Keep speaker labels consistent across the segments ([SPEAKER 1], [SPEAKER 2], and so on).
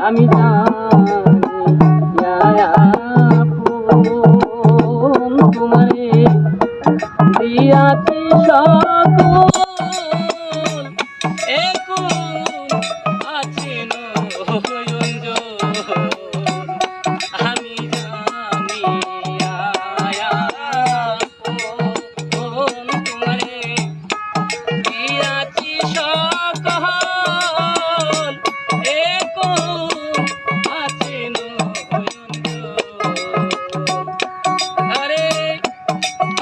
[SPEAKER 1] আমি জানি তোমারে দিয়াছি সকল এখন আছে আমি জানি তোমারে দিয়াছি সকল এখন আছে আরে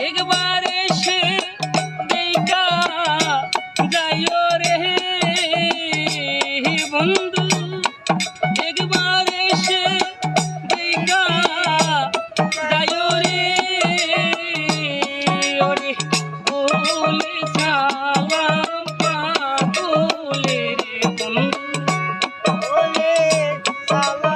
[SPEAKER 1] একবার এসে দেখা যাইও রে বন্ধু একবার এসে দেখা যাইও রে ওরে বলে সালাম পাগলের বন্ধু বলে সালাম